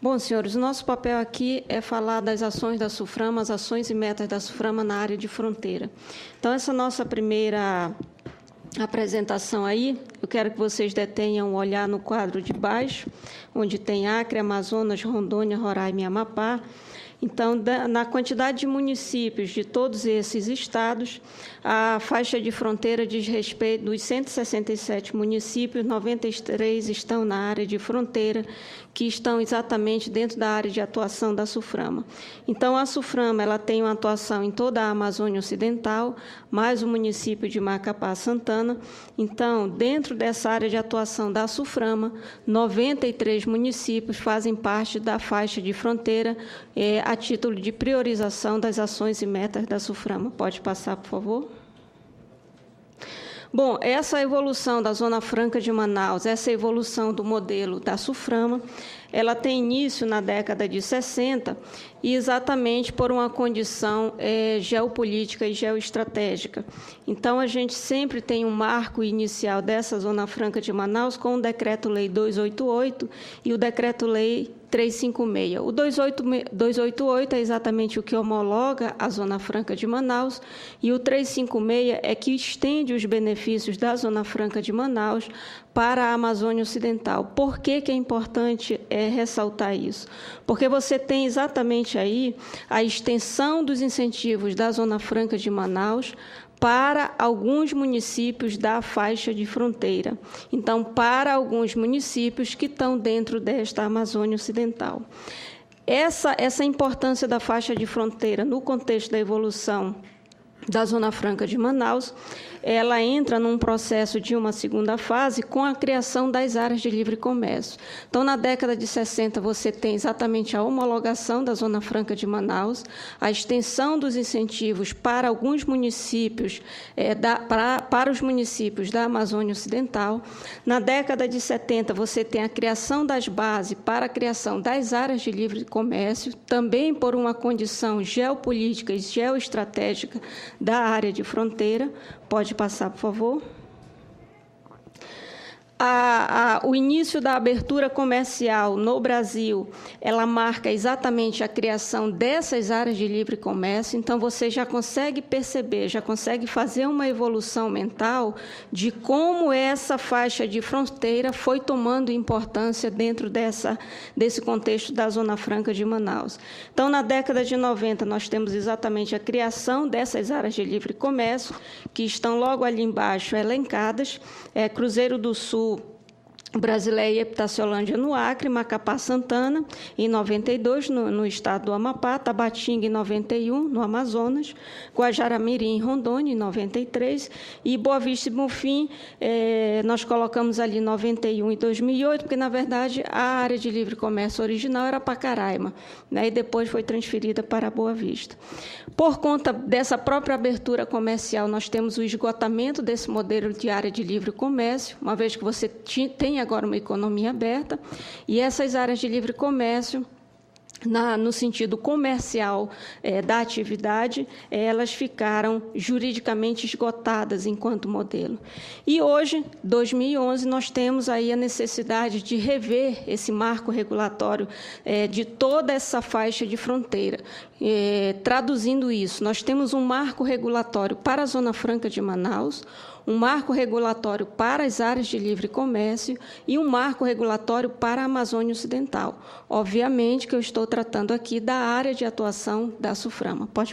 Bom, senhores, o nosso papel aqui é falar das ações da SUFRAMA, as ações e metas da SUFRAMA na área de fronteira. Então, essa nossa primeira apresentação aí, eu quero que vocês detenham um olhar no quadro de baixo, onde tem Acre, Amazonas, Rondônia, Roraima e Amapá. Então, na quantidade de municípios de todos esses estados, a faixa de fronteira diz respeito dos 167 municípios, 93 estão na área de fronteira, que estão exatamente dentro da área de atuação da SUFRAMA. Então, a SUFRAMA ela tem uma atuação em toda a Amazônia Ocidental, mais o município de Macapá-Santana. Então, dentro dessa área de atuação da SUFRAMA, 93 municípios fazem parte da faixa de fronteira, a título de priorização das ações e metas da SUFRAMA. Pode passar, por favor? Bom, essa evolução da Zona Franca de Manaus, essa evolução do modelo da SUFRAMA, ela tem início na década de 60, e exatamente por uma condição geopolítica e geoestratégica. Então, a gente sempre tem um marco inicial dessa Zona Franca de Manaus com o Decreto-Lei 288 e o Decreto-Lei 356. O 288 é exatamente o que homologa a Zona Franca de Manaus, e o 356 é que estende os benefícios da Zona Franca de Manaus para a Amazônia Ocidental. Por que é importante ressaltar isso? Porque você tem exatamente aí a extensão dos incentivos da Zona Franca de Manaus para alguns municípios da faixa de fronteira. Então, para alguns municípios que estão dentro desta Amazônia Ocidental. Essa importância da faixa de fronteira no contexto da evolução da Zona Franca de Manaus, ela entra num processo de uma segunda fase com a criação das áreas de livre comércio. Então, na década de 60, você tem exatamente a homologação da Zona Franca de Manaus, a extensão dos incentivos para alguns municípios, para os municípios da Amazônia Ocidental. Na década de 70, você tem a criação das bases para a criação das áreas de livre comércio, também por uma condição geopolítica e geoestratégica da área de fronteira. Pode passar, por favor. O início da abertura comercial no Brasil, ela marca exatamente a criação dessas áreas de livre comércio. Então, você já consegue perceber, já consegue fazer uma evolução mental de como essa faixa de fronteira foi tomando importância dentro desse contexto da Zona Franca de Manaus. Então, na década de 90, nós temos exatamente a criação dessas áreas de livre comércio, que estão logo ali embaixo elencadas, Cruzeiro do Sul, Brasileia e Epitaciolândia no Acre, Macapá-Santana em 92 no estado do Amapá, Tabatinga em 91 no Amazonas, Guajará-Mirim em Rondônia em 93 e Boa Vista e Bonfim nós colocamos ali 91 e 2008, porque na verdade a área de livre comércio original era Pacaraima, né, e depois foi transferida para Boa Vista. Por conta dessa própria abertura comercial, nós temos o esgotamento desse modelo de área de livre comércio, uma vez que você tem agora uma economia aberta, e essas áreas de livre comércio, no sentido comercial da atividade, elas ficaram juridicamente esgotadas enquanto modelo. E hoje, 2011, nós temos aí a necessidade de rever esse marco regulatório de toda essa faixa de fronteira. Traduzindo isso, nós temos um marco regulatório para a Zona Franca de Manaus, um marco regulatório para as áreas de livre comércio e um marco regulatório para a Amazônia Ocidental. Obviamente que eu estou tratando aqui da área de atuação da SUFRAMA. Pode